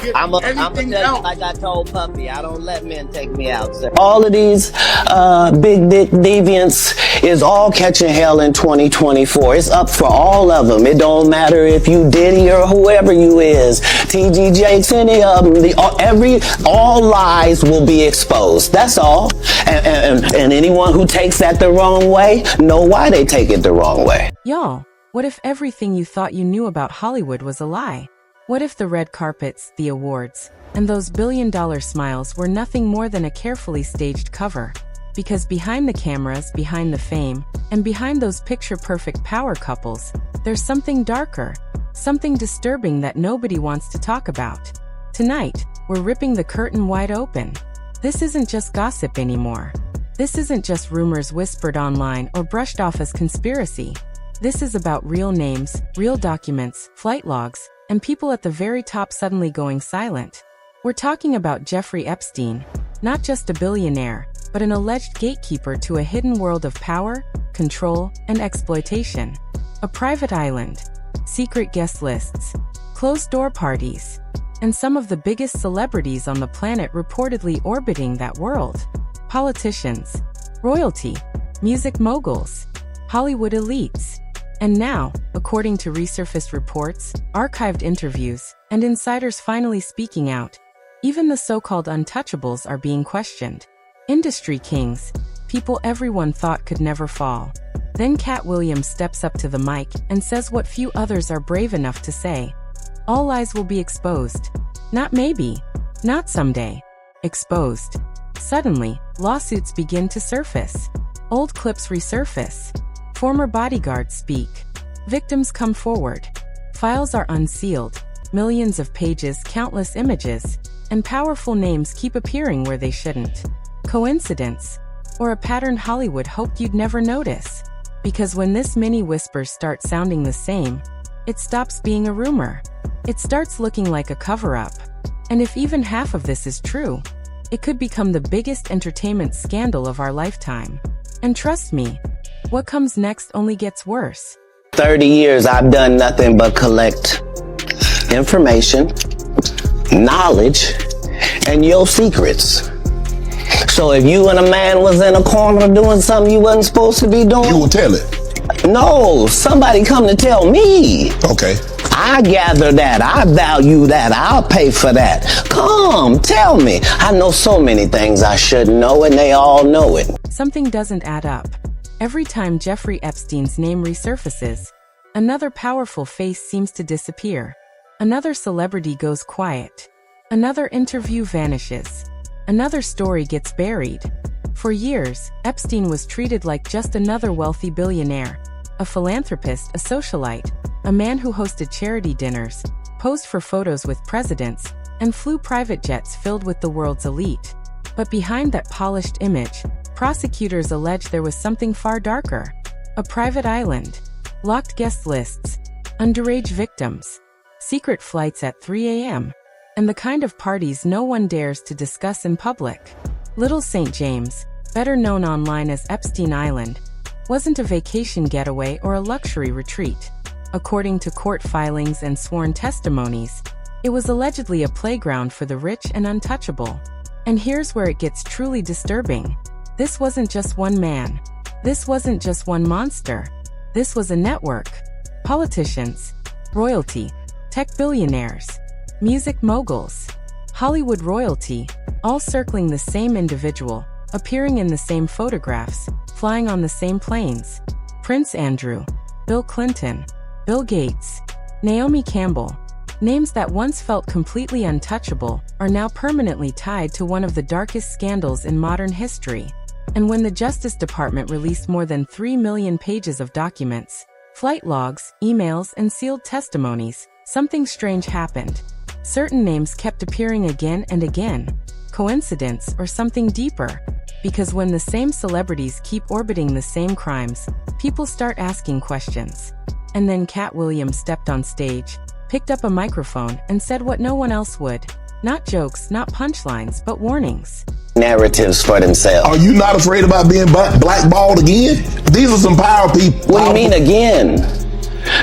get I'm a anything tell you else. like I told Puppy, I don't let men take me out, sir. All of these big dick deviants is all catching hell in 2024. It's up for all of them. It don't matter if you Diddy or whoever you is, TG Jakes, any of them. All lies will be exposed. That's all. And anyone who takes that the wrong way, know why they take it the wrong way. Y'all, what if everything you thought you knew about Hollywood was a lie? What if the red carpets, the awards, and those billion-dollar smiles were nothing more than a carefully staged cover? Because behind the cameras, behind the fame, and behind those picture-perfect power couples, there's something darker, something disturbing that nobody wants to talk about. Tonight, we're ripping the curtain wide open. This isn't just gossip anymore. This isn't just rumors whispered online or brushed off as conspiracy. This is about real names, real documents, flight logs, and people at the very top suddenly going silent. We're talking about Jeffrey Epstein, not just a billionaire, but an alleged gatekeeper to a hidden world of power, control, and exploitation. A private island, secret guest lists, closed-door parties, and some of the biggest celebrities on the planet reportedly orbiting that world. Politicians, royalty, music moguls, Hollywood elites. And now, according to resurfaced reports, archived interviews, and insiders finally speaking out, even the so-called untouchables are being questioned. Industry kings, people everyone thought could never fall. Then Katt Williams steps up to the mic and says what few others are brave enough to say. All lies will be exposed. Not maybe, not someday. Exposed. Suddenly, lawsuits begin to surface. Old clips resurface. Former bodyguards speak. Victims come forward. Files are unsealed. Millions of pages, countless images, and powerful names keep appearing where they shouldn't. Coincidence? Or a pattern Hollywood hoped you'd never notice? Because when this many whispers start sounding the same, it stops being a rumor. It starts looking like a cover-up. And if even half of this is true, it could become the biggest entertainment scandal of our lifetime. And trust me, what comes next only gets worse. 30 years I've done nothing but collect information, knowledge, and your secrets. So if you and a man was in a corner doing something you wasn't supposed to be doing, You will tell it. no, somebody come to tell me. Okay. I gather that, I value that, I'll pay for that. Come, tell me. I know so many things I should know, and they all know it. Something doesn't add up. Every time Jeffrey Epstein's name resurfaces, another powerful face seems to disappear. Another celebrity goes quiet. Another interview vanishes. Another story gets buried. For years, Epstein was treated like just another wealthy billionaire, a philanthropist, a socialite, a man who hosted charity dinners, posed for photos with presidents, and flew private jets filled with the world's elite. But behind that polished image, prosecutors allege there was something far darker. A private island, locked guest lists, underage victims, secret flights at 3 a.m., and the kind of parties no one dares to discuss in public. Little St. James, better known online as Epstein Island, wasn't a vacation getaway or a luxury retreat. According to court filings and sworn testimonies, it was allegedly a playground for the rich and untouchable. And here's where it gets truly disturbing. This wasn't just one man. This wasn't just one monster. This was a network. Politicians, royalty, tech billionaires, music moguls, Hollywood royalty, all circling the same individual, appearing in the same photographs, flying on the same planes. Prince Andrew, Bill Clinton, Bill Gates, Naomi Campbell, names that once felt completely untouchable, are now permanently tied to one of the darkest scandals in modern history. And when the Justice Department released more than 3 million pages of documents, flight logs, emails, and sealed testimonies, something strange happened. Certain names kept appearing again and again. Coincidence or something deeper? Because when the same celebrities keep orbiting the same crimes, people start asking questions. And then Katt Williams stepped on stage, picked up a microphone, and said what no one else would. Not jokes, not punchlines, but warnings. Narratives for themselves. Are you not afraid about being blackballed again? These are some power people. What do you mean again?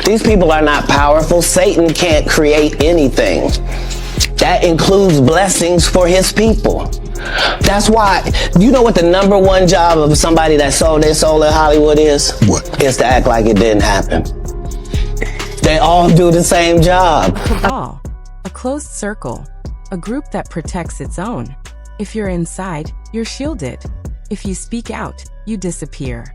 These people are not powerful. Satan can't create anything. That includes blessings for his people. That's why, you know what the number one job of somebody that sold their soul in Hollywood is? What? Is to act like it didn't happen. They all do the same job. Cabal, a closed circle, a group that protects its own. If you're inside, you're shielded. If you speak out, you disappear.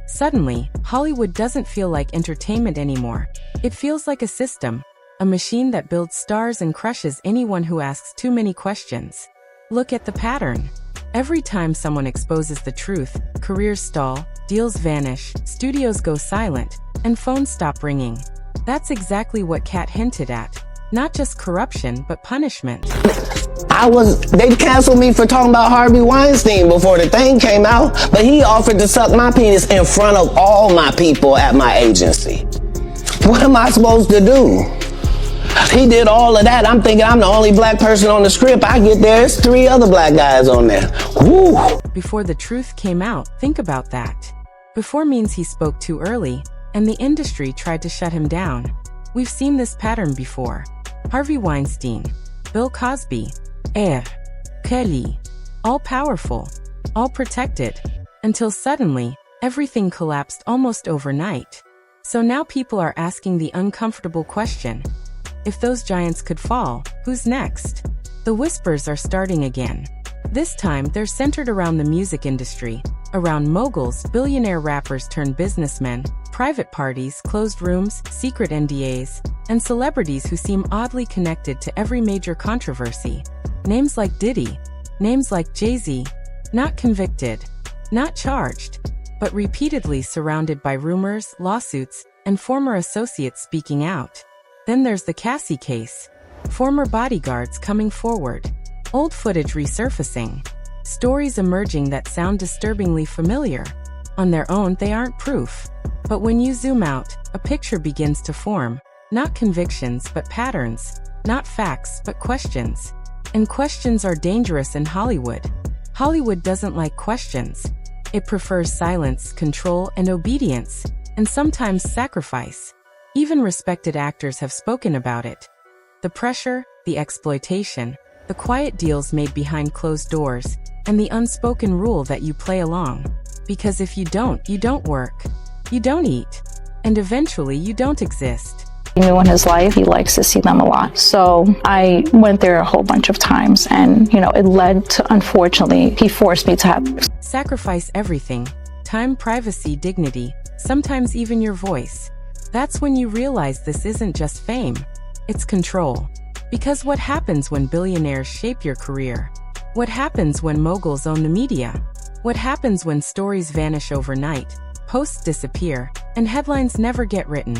Suddenly, Hollywood doesn't feel like entertainment anymore. It feels like a system, a machine that builds stars and crushes anyone who asks too many questions. Look at the pattern. Every time someone exposes the truth, careers stall, deals vanish, studios go silent, and phones stop ringing. That's exactly what Katt hinted at. Not just corruption, but punishment. They canceled me for talking about Harvey Weinstein before the thing came out, but he offered to suck my penis in front of all my people at my agency. What am I supposed to do? He did all of that. I'm thinking I'm the only black person on the script. I get there, there's 3 other black guys on there. Woo! Before the truth came out, think about that. Before means he spoke too early, and the industry tried to shut him down. We've seen this pattern before. Harvey Weinstein, Bill Cosby, Kelly, all powerful, all protected, until suddenly, everything collapsed almost overnight. So now people are asking the uncomfortable question. If those giants could fall, who's next? The whispers are starting again. This time, they're centered around the music industry, around moguls, billionaire rappers turned businessmen, private parties, closed rooms, secret NDAs, and celebrities who seem oddly connected to every major controversy. Names like Diddy, names like Jay-Z, not convicted, not charged, but repeatedly surrounded by rumors, lawsuits, and former associates speaking out. Then there's the Cassie case. Former bodyguards coming forward. Old footage resurfacing. Stories emerging that sound disturbingly familiar. On their own, they aren't proof. But when you zoom out, a picture begins to form. Not convictions, but patterns. Not facts, but questions. And questions are dangerous in Hollywood. Hollywood doesn't like questions. It prefers silence, control, and obedience, and sometimes sacrifice. Even respected actors have spoken about it. The pressure, the exploitation, the quiet deals made behind closed doors, and the unspoken rule that you play along. Because if you don't work. You don't eat. And eventually you don't exist. He knew in his life he likes to see them a lot. So I went there a whole bunch of times and, it led to, unfortunately, he forced me to have. Sacrifice everything. Time, privacy, dignity, sometimes even your voice. That's when you realize this isn't just fame. It's control. Because what happens when billionaires shape your career? What happens when moguls own the media? What happens when stories vanish overnight, posts disappear, and headlines never get written?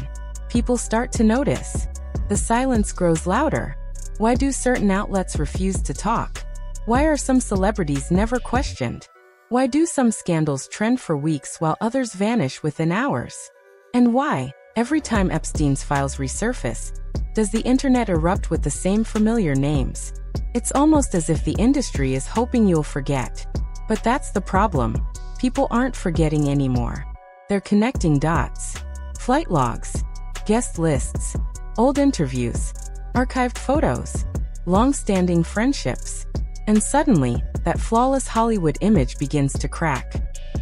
People start to notice. The silence grows louder. Why do certain outlets refuse to talk? Why are some celebrities never questioned? Why do some scandals trend for weeks while others vanish within hours? And why, every time Epstein's files resurface, does the internet erupt with the same familiar names? It's almost as if the industry is hoping you'll forget. But that's the problem. People aren't forgetting anymore. They're connecting dots. Flight logs, guest lists, old interviews, archived photos, long-standing friendships. And suddenly, that flawless Hollywood image begins to crack.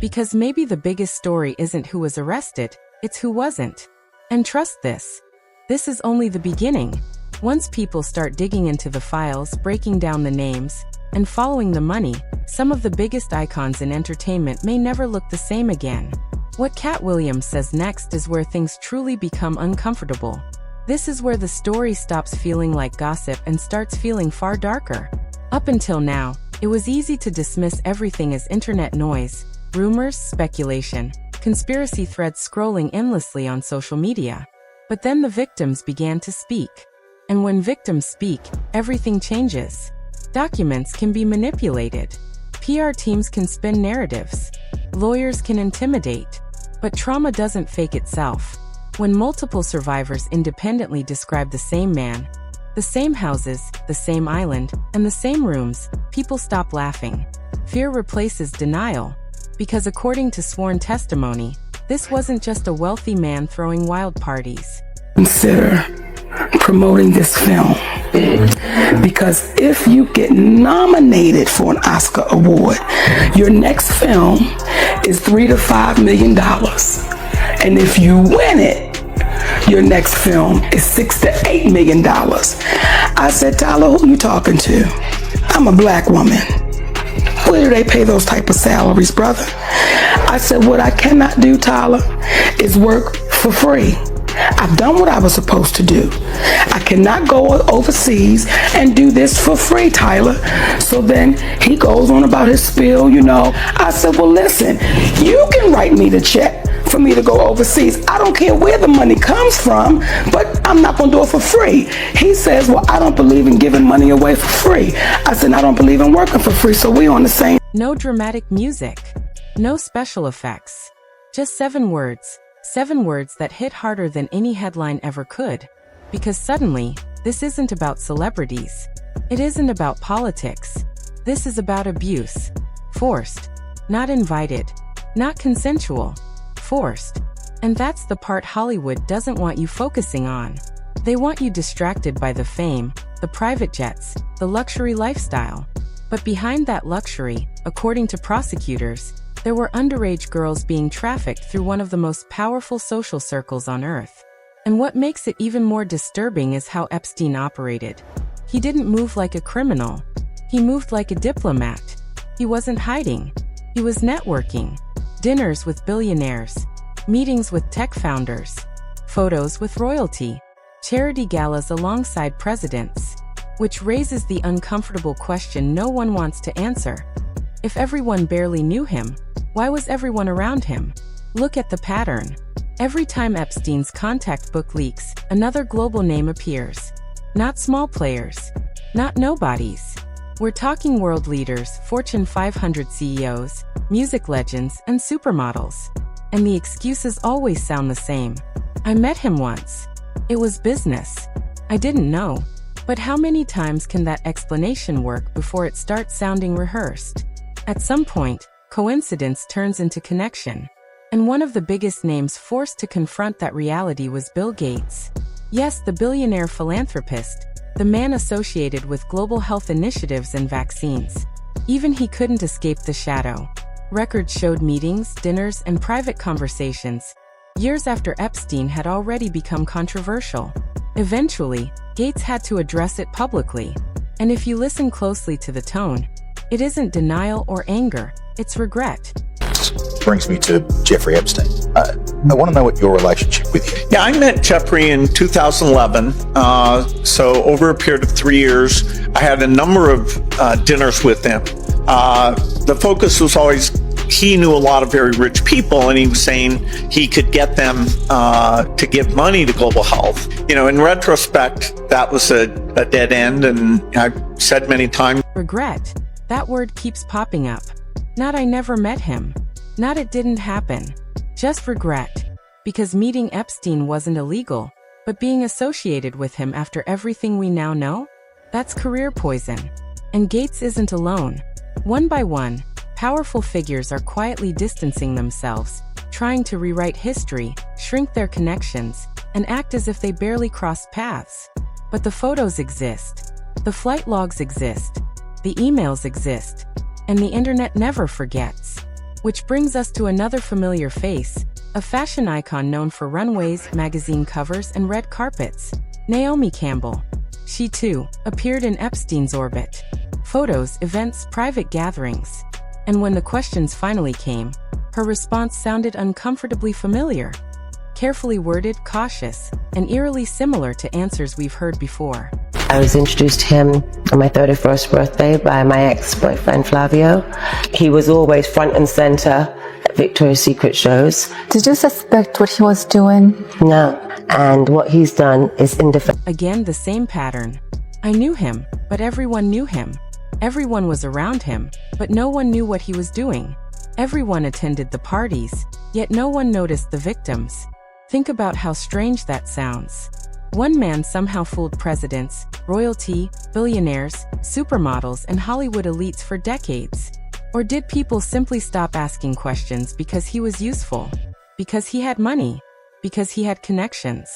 Because maybe the biggest story isn't who was arrested, it's who wasn't. And trust this. This is only the beginning. Once people start digging into the files, breaking down the names, and following the money, some of the biggest icons in entertainment may never look the same again. What Katt Williams says next is where things truly become uncomfortable. This is where the story stops feeling like gossip and starts feeling far darker. Up until now, it was easy to dismiss everything as internet noise, rumors, speculation, conspiracy threads scrolling endlessly on social media. But then the victims began to speak. And when victims speak, everything changes. Documents can be manipulated. PR teams can spin narratives. Lawyers can intimidate. But trauma doesn't fake itself. When multiple survivors independently describe the same man, the same houses, the same island, and the same rooms, people stop laughing. Fear replaces denial. Because according to sworn testimony, this wasn't just a wealthy man throwing wild parties. Consider promoting this film. Because if you get nominated for an Oscar award, your next film is $3 to $5 million. And if you win it, your next film is $6 to $8 million. I said, Tyler, who you talking to? I'm a black woman. Where do they pay those type of salaries, brother? I said, what I cannot do, Tyler, is work for free. I've done what I was supposed to do. I cannot go overseas and do this for free, Tyler. So then he goes on about his spiel, you know. I said, well, listen, you can write me the check for me to go overseas. I don't care where the money comes from, but I'm not going to do it for free. He says, well, I don't believe in giving money away for free. I said, I don't believe in working for free, so we on the same. No dramatic music. No special effects. Just 7 words. 7 words that hit harder than any headline ever could. Because suddenly, this isn't about celebrities. It isn't about politics. This is about abuse. Forced. Not invited. Not consensual. Forced. And that's the part Hollywood doesn't want you focusing on. They want you distracted by the fame, the private jets, the luxury lifestyle. But behind that luxury, according to prosecutors, there were underage girls being trafficked through one of the most powerful social circles on Earth. And what makes it even more disturbing is how Epstein operated. He didn't move like a criminal. He moved like a diplomat. He wasn't hiding. He was networking. Dinners with billionaires. Meetings with tech founders. Photos with royalty. Charity galas alongside presidents. Which raises the uncomfortable question no one wants to answer. If everyone barely knew him, why was everyone around him? Look at the pattern. Every time Epstein's contact book leaks, another global name appears. Not small players. Not nobodies. We're talking world leaders, Fortune 500 CEOs, music legends, and supermodels. And the excuses always sound the same. I met him once. It was business. I didn't know. But how many times can that explanation work before it starts sounding rehearsed? At some point, coincidence turns into connection. And one of the biggest names forced to confront that reality was Bill Gates. Yes, the billionaire philanthropist, the man associated with global health initiatives and vaccines. Even he couldn't escape the shadow. Records showed meetings, dinners, and private conversations, years after Epstein had already become controversial. Eventually, Gates had to address it publicly. And if you listen closely to the tone, it isn't denial or anger, it's regret. Brings me to Jeffrey Epstein. I want to know what your relationship with you. Yeah, I met Jeffrey in 2011. So over a period of 3 years, I had a number of dinners with him. The focus was always, he knew a lot of very rich people, and he was saying he could get them to give money to global health. You know, in retrospect, that was a dead end, and I've said many times. Regret. That word keeps popping up. Not I never met him. Not it didn't happen. Just regret. Because meeting Epstein wasn't illegal, but being associated with him after everything we now know? That's career poison. And Gates isn't alone. One by one, powerful figures are quietly distancing themselves, trying to rewrite history, shrink their connections, and act as if they barely crossed paths. But the photos exist. The flight logs exist. The emails exist. And the internet never forgets. Which brings us to another familiar face, a fashion icon known for runways, magazine covers, and red carpets, Naomi Campbell. She too appeared in Epstein's orbit. Photos, events, private gatherings. And when the questions finally came, her response sounded uncomfortably familiar. Carefully worded, cautious, and eerily similar to answers we've heard before. I was introduced to him on my 31st birthday by my ex-boyfriend Flavio. He was always front and center at Victoria's Secret shows. Did you suspect what he was doing? No, and what he's done is indefensible. Again, the same pattern. I knew him, but everyone knew him. Everyone was around him, but no one knew what he was doing. Everyone attended the parties, yet no one noticed the victims. Think about how strange that sounds. One man somehow fooled presidents, royalty, billionaires, supermodels, and Hollywood elites for decades. Or did people simply stop asking questions because he was useful? Because he had money? Because he had connections?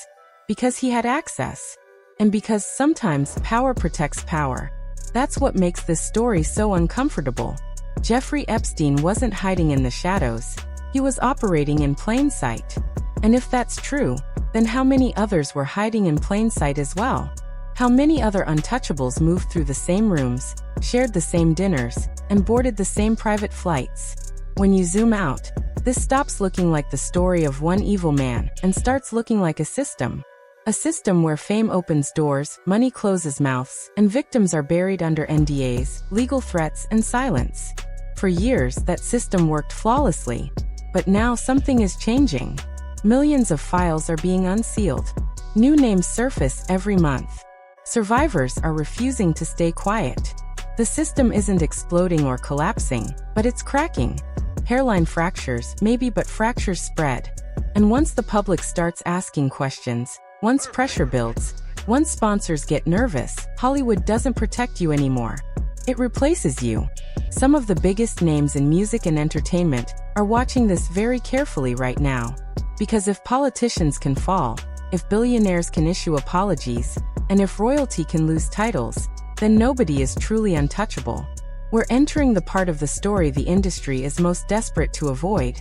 Because he had access? And because sometimes power protects power. That's what makes this story so uncomfortable. Jeffrey Epstein wasn't hiding in the shadows. He was operating in plain sight. And if that's true, then how many others were hiding in plain sight as well? How many other untouchables moved through the same rooms, shared the same dinners, and boarded the same private flights? When you zoom out, this stops looking like the story of one evil man and starts looking like a system. A system where fame opens doors, money closes mouths, and victims are buried under NDAs, legal threats, and silence. For years, that system worked flawlessly. But now something is changing. Millions of files are being unsealed. New names surface every month. Survivors are refusing to stay quiet. The system isn't exploding or collapsing, but it's cracking. Hairline fractures, maybe, but fractures spread. And once the public starts asking questions, once pressure builds, once sponsors get nervous, Hollywood doesn't protect you anymore. It replaces you. Some of the biggest names in music and entertainment are watching this very carefully right now. Because if politicians can fall, if billionaires can issue apologies, and if royalty can lose titles, then nobody is truly untouchable. We're entering the part of the story the industry is most desperate to avoid.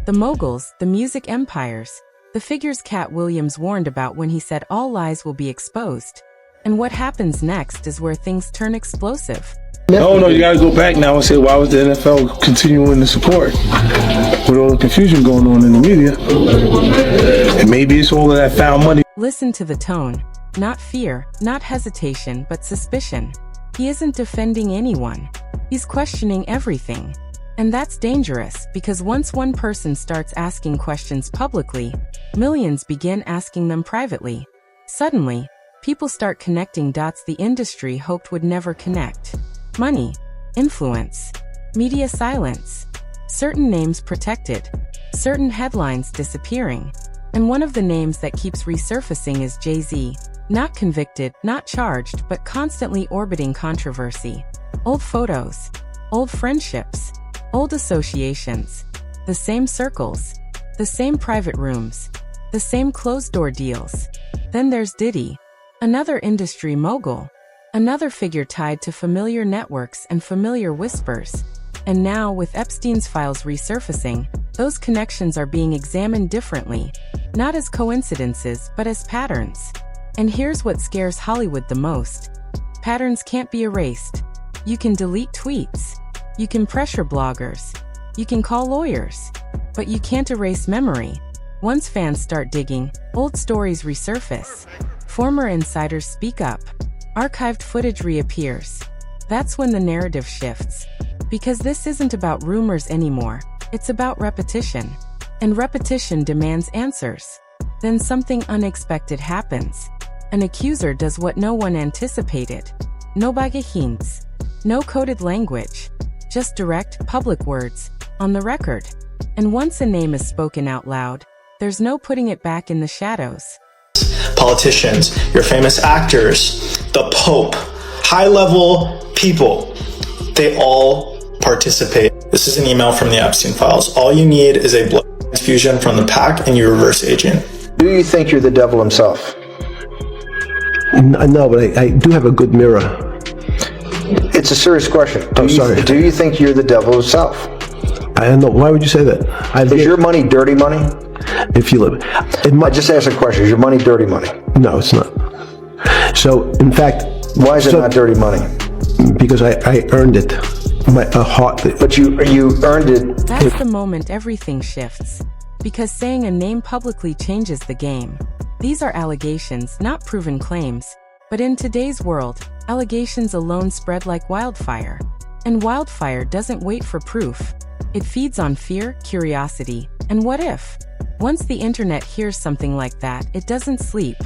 The moguls, the music empires, the figures Katt Williams warned about when he said all lies will be exposed. And what happens next is where things turn explosive. No, you gotta go back now and say, why was the NFL continuing to support with all the confusion going on in the media? And maybe it's all of that found money. Listen to the tone. Not fear, not hesitation, but suspicion. He isn't defending anyone. He's questioning everything. And that's dangerous, because once one person starts asking questions publicly, millions begin asking them privately. Suddenly, people start connecting dots the industry hoped would never connect. Money, influence, media silence, certain names protected, certain headlines disappearing. And one of the names that keeps resurfacing is Jay-Z. Not convicted, not charged, but constantly orbiting controversy. Old photos, old friendships, old associations, the same circles, the same private rooms, the same closed-door deals. Then there's Diddy, another industry mogul, another figure tied to familiar networks and familiar whispers. And now, with Epstein's files resurfacing, those connections are being examined differently, not as coincidences, but as patterns. And here's what scares Hollywood the most. Patterns can't be erased. You can delete tweets. You can pressure bloggers. You can call lawyers. But you can't erase memory. Once fans start digging, old stories resurface. Former insiders speak up. Archived footage reappears. That's when the narrative shifts. Because this isn't about rumors anymore. It's about repetition. And repetition demands answers. Then something unexpected happens. An accuser does what no one anticipated. No hints. No coded language. Just direct, public words, on the record. And once a name is spoken out loud, there's no putting it back in the shadows. Politicians, your famous actors, the Pope, high-level people, they all participate. This is an email from the Epstein files. All you need is a blood transfusion from the pack and you reverse agent. Do you think you're the devil himself? No, but I do have a good mirror. It's a serious question. Sorry. Do you think you're the devil himself? I don't know. Why would you say that? Is your money dirty money? If you live, I just asked a question. Is your money dirty money? No, it's not. So, in fact, why is it not dirty money? Because I earned it. But you earned it. That's the moment everything shifts. Because saying a name publicly changes the game. These are allegations, not proven claims. But in today's world, allegations alone spread like wildfire. And wildfire doesn't wait for proof. It feeds on fear, curiosity, and what if? Once the internet hears something like that, it doesn't sleep.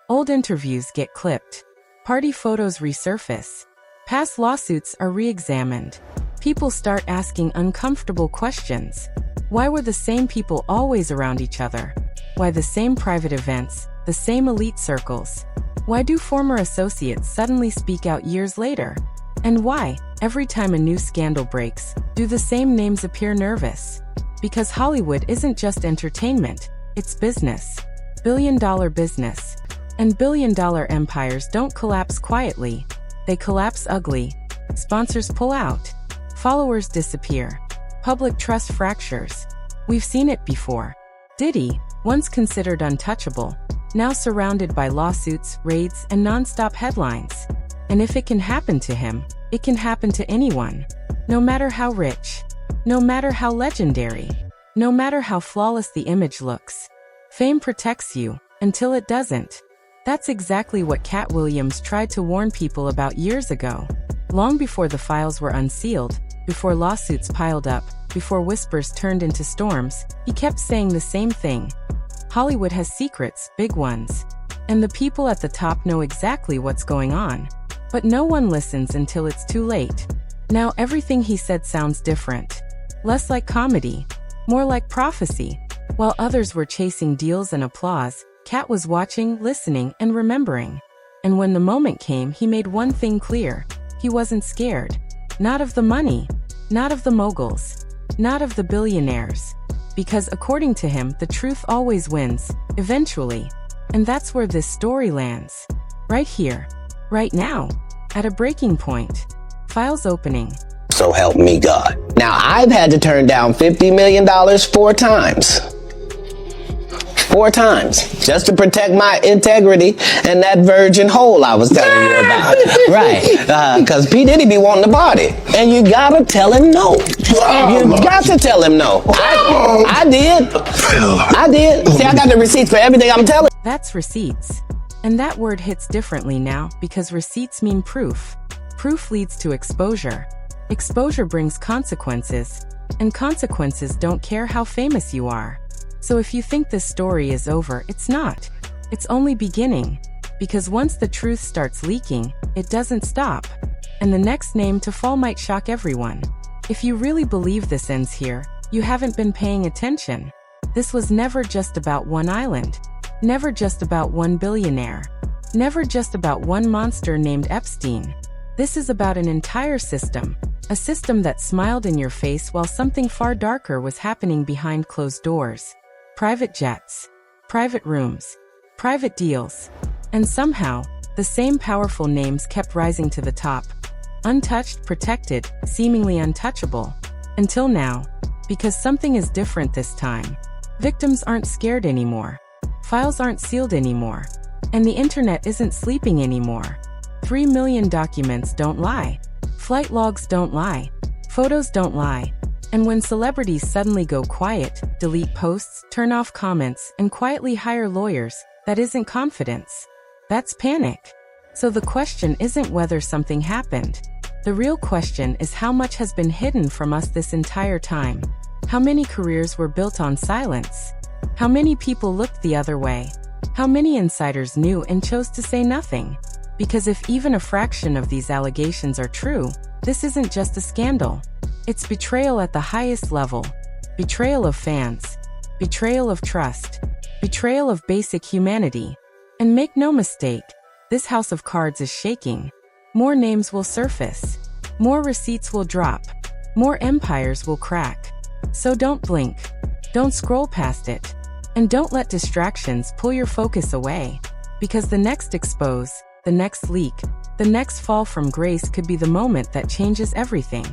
Old interviews get clipped. Party photos resurface. Past lawsuits are re-examined. People start asking uncomfortable questions. Why were the same people always around each other? Why the same private events, the same elite circles? Why do former associates suddenly speak out years later? And why, every time a new scandal breaks, do the same names appear nervous? Because Hollywood isn't just entertainment, it's business. Billion-dollar business. And billion-dollar empires don't collapse quietly. They collapse ugly. Sponsors pull out. Followers disappear. Public trust fractures. We've seen it before. Diddy, once considered untouchable, now surrounded by lawsuits, raids, and non-stop headlines. And if it can happen to him, it can happen to anyone. No matter how rich. No matter how legendary. No matter how flawless the image looks. Fame protects you, until it doesn't. That's exactly what Katt Williams tried to warn people about years ago. Long before the files were unsealed, before lawsuits piled up, before whispers turned into storms, he kept saying the same thing. Hollywood has secrets, big ones. And the people at the top know exactly what's going on. But no one listens until it's too late. Now everything he said sounds different. Less like comedy, more like prophecy. While others were chasing deals and applause, Katt was watching, listening, and remembering. And when the moment came, he made one thing clear. He wasn't scared. Not of the money. Not of the moguls. Not of the billionaires. Because according to him, the truth always wins, eventually. And that's where this story lands. Right here. Right now. At a breaking point. Files opening. So help me God. Now, I've had to turn down $50 million 4 times. 4 times. Just to protect my integrity and that virgin hole I was telling you about. Right. Because P. Diddy be wanting to party. And you gotta tell him no. You got to tell him no. I did. I did. See, I got the receipts for everything I'm telling. That's receipts. And that word hits differently now because receipts mean proof. Proof leads to exposure. Exposure brings consequences. And consequences don't care how famous you are. So if you think this story is over, it's not. It's only beginning. Because once the truth starts leaking, it doesn't stop. And the next name to fall might shock everyone. If you really believe this ends here, you haven't been paying attention. This was never just about one island. Never just about one billionaire. Never just about one monster named Epstein. This is about an entire system. A system that smiled in your face while something far darker was happening behind closed doors. Private jets. Private rooms. Private deals. And somehow, the same powerful names kept rising to the top. Untouched, protected, seemingly untouchable. Until now. Because something is different this time. Victims aren't scared anymore. Files aren't sealed anymore. And the internet isn't sleeping anymore. 3 million documents don't lie. Flight logs don't lie. Photos don't lie. And when celebrities suddenly go quiet, delete posts, turn off comments, and quietly hire lawyers, that isn't confidence. That's panic. So the question isn't whether something happened. The real question is how much has been hidden from us this entire time. How many careers were built on silence? How many people looked the other way? How many insiders knew and chose to say nothing? Because if even a fraction of these allegations are true, this isn't just a scandal. It's betrayal at the highest level. Betrayal of fans. Betrayal of trust. Betrayal of basic humanity. And make no mistake, this house of cards is shaking. More names will surface. More receipts will drop. More empires will crack. So don't blink. Don't scroll past it. And don't let distractions pull your focus away. Because the next expose, the next leak, the next fall from grace could be the moment that changes everything.